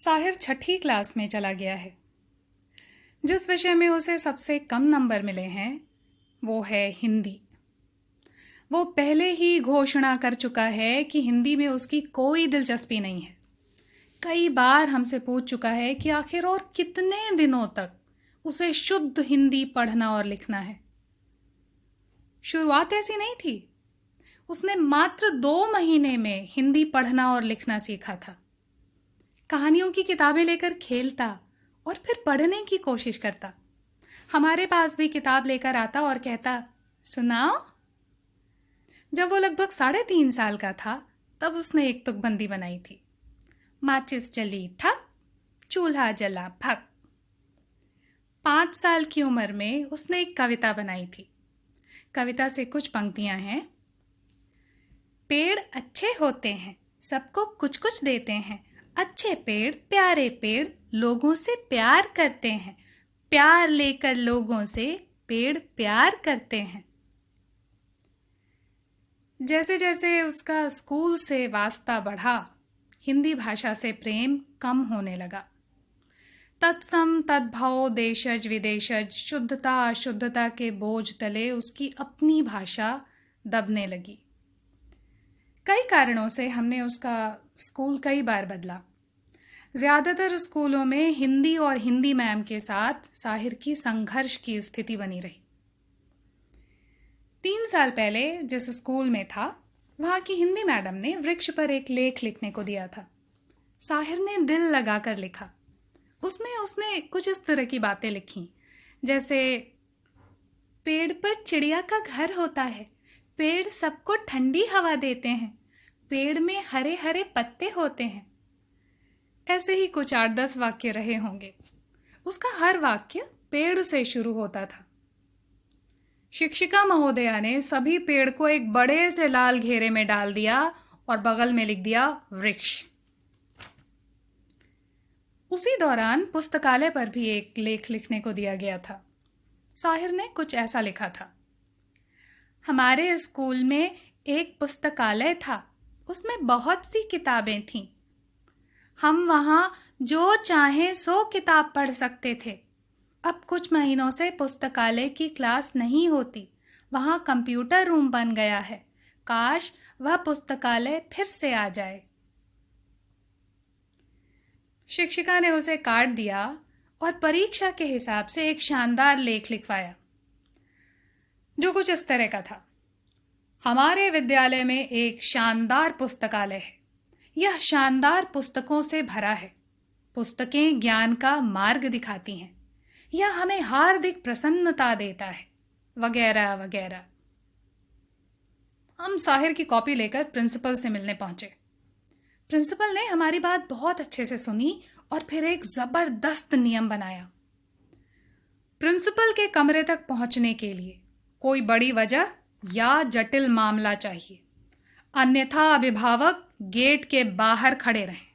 साहिर छठी class में चला गया है। जिस विषय में उसे सबसे कम नंबर मिले हैं वो है हिंदी। वो पहले ही घोषणा कर चुका है कि हिंदी में उसकी कोई दिलचस्पी नहीं है। कई बार हमसे पूछ चुका है कि आखिर और कितने दिनों तक उसे शुद्ध हिंदी पढ़ना और लिखना है। शुरुआत ऐसी नहीं थी। उसने मात्र 2 महीने में हिंदी पढ़ना और लिखना सीखा था। कहानियों की किताबें लेकर खेलता और फिर पढ़ने की कोशिश करता। हमारे पास भी किताब लेकर आता और कहता, सुनाओ। जब वो लगभग 3.5 साल का था तब उसने एक तुकबंदी बनाई थी। माचिस जली ठक, चूल्हा जला भक। 5 साल की उम्र में उसने एक कविता बनाई थी। कविता से कुछ पंक्तियां हैं। पेड़ अच्छे होते हैं, सबको कुछ कुछ देते हैं। अच्छे पेड़, प्यारे पेड़, लोगों से प्यार करते हैं। प्यार लेकर लोगों से पेड़ प्यार करते हैं। जैसे जैसे उसका स्कूल से वास्ता बढ़ा, हिंदी भाषा से प्रेम कम होने लगा। तत्सम तद्भव देशज विदेशज, शुद्धता अशुद्धता के बोझ तले उसकी अपनी भाषा दबने लगी। कई कारणों से हमने उसका स्कूल कई बार बदला। ज़्यादातर स्कूलों में हिंदी और हिंदी मैम के साथ साहिर की संघर्ष की स्थिति बनी रही। 3 साल पहले जिस स्कूल में था, वहाँ की हिंदी मैडम ने वृक्ष पर एक लेख लिखने को दिया था। साहिर ने दिल लगाकर लिखा। उसमें उसने कुछ इस तरह की बातें लिखी, जैसे पेड़ पर चिड़िया का घर होता है, पेड़ सबको ठंडी हवा देते हैं, पेड़ में हरे हरे पत्ते होते हैं। ऐसे ही कुछ 8-10 वाक्य रहे होंगे। उसका हर वाक्य पेड़ से शुरू होता था। शिक्षिका महोदया ने सभी पेड़ को एक बड़े से लाल घेरे में डाल दिया और बगल में लिख दिया वृक्ष। उसी दौरान पुस्तकालय पर भी एक लेख लिखने को दिया गया था। साहिर ने कुछ ऐसा लिखा था। हमारे स्कूल में एक पुस्तकालय था, उसमें बहुत सी किताबें थीं। हम वहाँ जो चाहें सो किताब पढ़ सकते थे। अब कुछ महीनों से पुस्तकालय की क्लास नहीं होती, वहाँ कंप्यूटर रूम बन गया है। काश वह पुस्तकालय फिर से आ जाए। शिक्षिका ने उसे काट दिया और परीक्षा के हिसाब से एक शानदार लेख लिखवाया, जो कुछ इस तरह का था। हमारे विद्यालय में एक शानदार पुस्तकालय है। यह शानदार पुस्तकों से भरा है। पुस्तकें ज्ञान का मार्ग दिखाती हैं। यह हमें हार्दिक प्रसन्नता देता है, वगैरह वगैरह। हम साहिर की कॉपी लेकर प्रिंसिपल से मिलने पहुंचे। प्रिंसिपल ने हमारी बात बहुत अच्छे से सुनी और फिर एक जबरदस्त नियम बनाया। प्रिंसिपल के कमरे तक पहुंचने के लिए कोई बड़ी वजह या जटिल मामला चाहिए, अन्यथा अभिभावक गेट के बाहर खड़े रहें।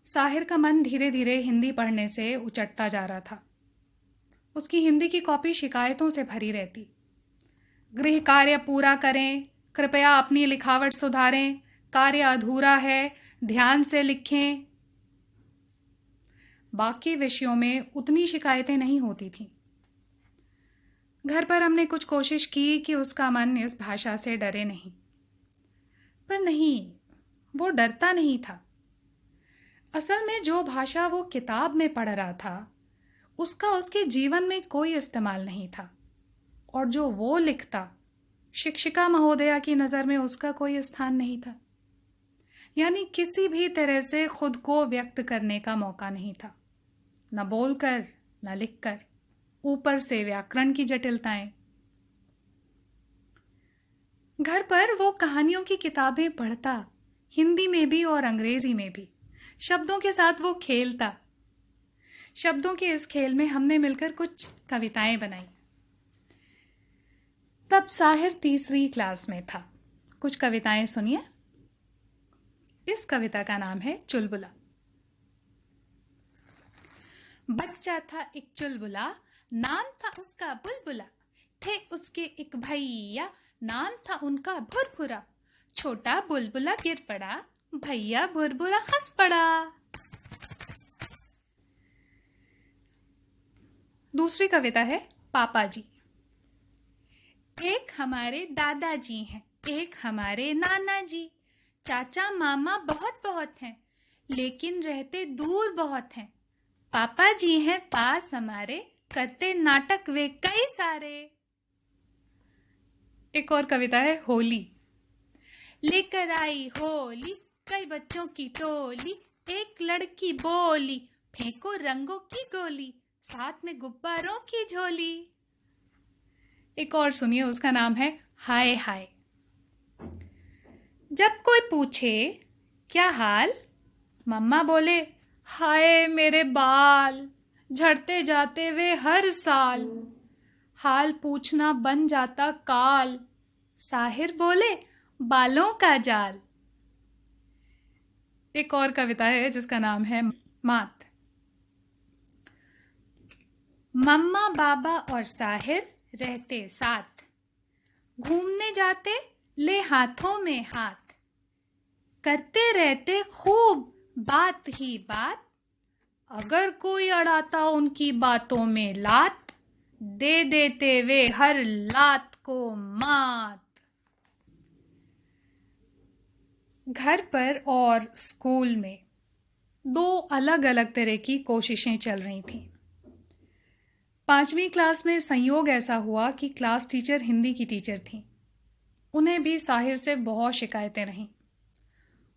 साहिर का मन धीरे धीरे हिंदी पढ़ने से उचटता जा रहा था। उसकी हिंदी की कॉपी शिकायतों से भरी रहती। गृह कार्य पूरा करें, कृपया अपनी लिखावट सुधारें, कार्य अधूरा है, ध्यान से लिखें। बाकी विषयों में उतनी शिकायतें नहीं होती थीं। घर पर हमने कुछ कोशिश की कि उसका मन इस भाषा से डरे नहीं, पर नहीं, वो डरता नहीं था। असल में जो भाषा वो किताब में पढ़ रहा था, उसका उसके जीवन में कोई इस्तेमाल नहीं था, और जो वो लिखता, शिक्षिका महोदया की नज़र में उसका कोई स्थान नहीं था। यानी किसी भी तरह से खुद को व्यक्त करने का मौका नहीं था, न बोलकर न लिखकर, ऊपर से व्याकरण की जटिलताएं। घर पर वो कहानियों की किताबें पढ़ता, हिंदी में भी और अंग्रेजी में भी। शब्दों के साथ वो खेलता। शब्दों के इस खेल में हमने मिलकर कुछ कविताएं बनाई। तब साहिर 3री क्लास में था। कुछ कविताएं सुनिए। इस कविता का नाम है चुलबुला। बच्चा था एक चुलबुला, नाम था उसका बुलबुला। थे उसके एक भैया, नाम था उनका भुरभुरा। छोटा बुलबुला गिर पड़ा, भैया भुरभुरा हंस पड़ा। दूसरी कविता है पापा जी। एक हमारे दादाजी हैं, एक हमारे नाना जी, चाचा मामा बहुत बहुत हैं, लेकिन रहते दूर बहुत हैं। पापा जी हैं पास हमारे, करते नाटक वे कई सारे। एक और कविता है होली। लेकर आई होली कई बच्चों की टोली, एक लड़की बोली फेंको रंगों की गोली, साथ में गुब्बारों की झोली। एक और सुनिए, उसका नाम है हाय हाय। जब कोई पूछे क्या हाल, मम्मा बोले हाय मेरे बाल, झड़ते जाते वे हर साल, हाल पूछना बन जाता काल, साहिर बोले बालों का जाल। एक और कविता है जिसका नाम है मात। मम्मा बाबा और साहिर रहते साथ, घूमने जाते ले हाथों में हाथ, करते रहते खूब बात ही बात, अगर कोई अड़ाता उनकी बातों में लात, दे देते वे हर लात को मात। घर पर और स्कूल में दो अलग अलग तरह की कोशिशें चल रही थीं। 5वीं क्लास में संयोग ऐसा हुआ कि क्लास टीचर हिंदी की टीचर थीं। उन्हें भी साहिर से बहुत शिकायतें रहीं।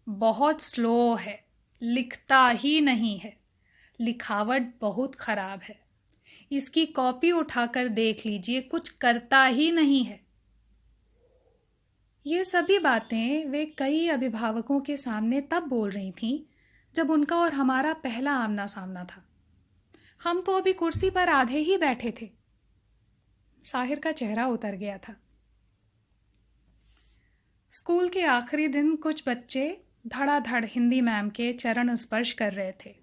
बहुत स्लो है, लिखता ही नहीं है, लिखावट बहुत खराब है, इसकी कॉपी उठाकर देख लीजिए, कुछ करता ही नहीं है। ये सभी बातें वे कई अभिभावकों के सामने तब बोल रही थीं जब उनका और हमारा पहला आमना सामना था। हम तो अभी कुर्सी पर आधे ही बैठे थे। साहिर का चेहरा उतर गया था। स्कूल के आखिरी दिन कुछ बच्चे धड़ाधड़ हिंदी मैम के चरण स्पर्श कर रहे थे।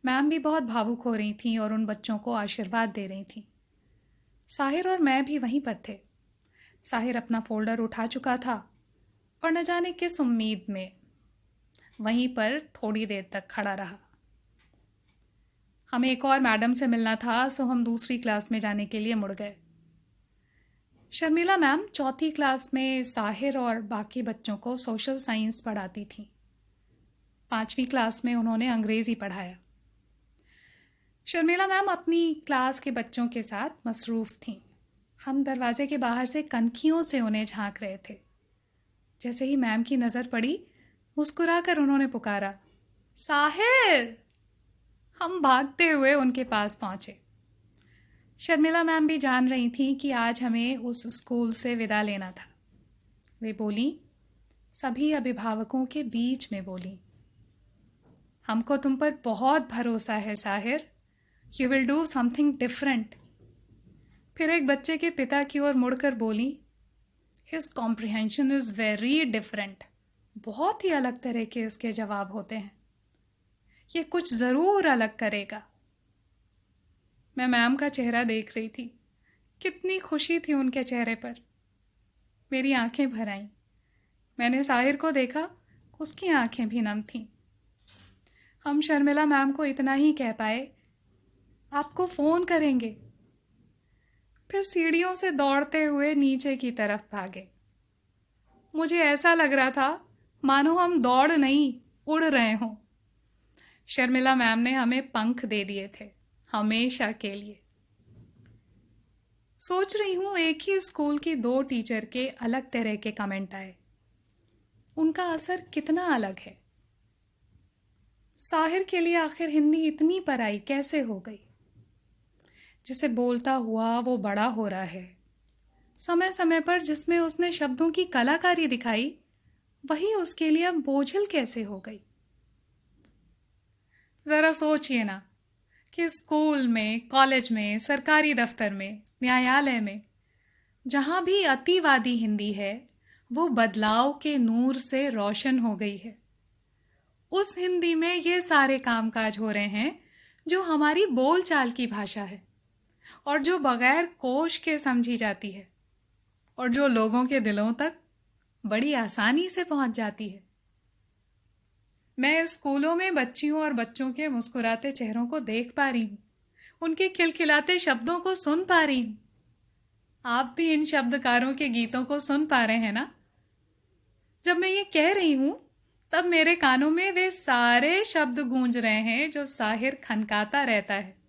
मैम भी बहुत भावुक हो रही थीं और उन बच्चों को आशीर्वाद दे रही थीं। साहिर और मैं भी वहीं पर थे। साहिर अपना फोल्डर उठा चुका था और न जाने किस उम्मीद में वहीं पर थोड़ी देर तक खड़ा रहा। हमें एक और मैडम से मिलना था, सो हम दूसरी क्लास में जाने के लिए मुड़ गए। शर्मिला मैम चौथी क्लास में साहिर और बाकी बच्चों को सोशल साइंस पढ़ाती थीं। 5वीं क्लास में उन्होंने अंग्रेज़ी पढ़ाया। शर्मिला मैम अपनी क्लास के बच्चों के साथ मसरूफ़ थीं। हम दरवाजे के बाहर से कनखियों से उन्हें झांक रहे थे। जैसे ही मैम की नज़र पड़ी, मुस्कुराकर उन्होंने पुकारा, साहिर। हम भागते हुए उनके पास पहुंचे। शर्मिला मैम भी जान रही थी कि आज हमें उस स्कूल से विदा लेना था। वे बोली, सभी अभिभावकों के बीच में बोली, हमको तुम पर बहुत भरोसा है Sahir, you will do something different. फिर एक बच्चे के पिता की ओर मुड़कर बोली, his comprehension is very different. बहुत ही अलग तरह के इसके जवाब होते हैं, ये कुछ ज़रूर अलग करेगा। मैं मैम का चेहरा देख रही थी। कितनी खुशी थी उनके चेहरे पर। मेरी आंखें भर आईं। मैंने साहिर को देखा, उसकी आंखें भी नम थीं। हम शर्मिला मैम को इतना ही कह पाए, आपको फ़ोन करेंगे। फिर सीढ़ियों से दौड़ते हुए नीचे की तरफ भागे। मुझे ऐसा लग रहा था मानो हम दौड़ नहीं, उड़ रहे हों। शर्मिला मैम ने हमें पंख दे दिए थे, हमेशा के लिए। सोच रही हूँ, एक ही स्कूल की 2 टीचर के अलग तरह के कमेंट आए। उनका असर कितना अलग है। साहिर के लिए आखिर हिंदी इतनी पराई कैसे हो गई? जिसे बोलता हुआ वो बड़ा हो रहा है, समय समय पर जिसमें उसने शब्दों की कलाकारी दिखाई, वही उसके लिए अब बोझिल कैसे हो गई? ज़रा सोचिए ना कि स्कूल में, कॉलेज में, सरकारी दफ्तर में, न्यायालय में, जहाँ भी अतिवादी हिंदी है, वो बदलाव के नूर से रोशन हो गई है। उस हिंदी में ये सारे कामकाज हो रहे हैं जो हमारी बोलचाल की भाषा है और जो बगैर कोश के समझी जाती है और जो लोगों के दिलों तक बड़ी आसानी से पहुंच जाती है। मैं स्कूलों में बच्चियों और बच्चों के मुस्कुराते चेहरों को देख पा रही हूँ, उनके खिलखिलाते शब्दों को सुन पा रही हूँ। आप भी इन शब्दकारों के गीतों को सुन पा रहे हैं ना? जब मैं ये कह रही हूँ, तब मेरे कानों में वे सारे शब्द गूंज रहे हैं जो साहिर खनकाता रहता है।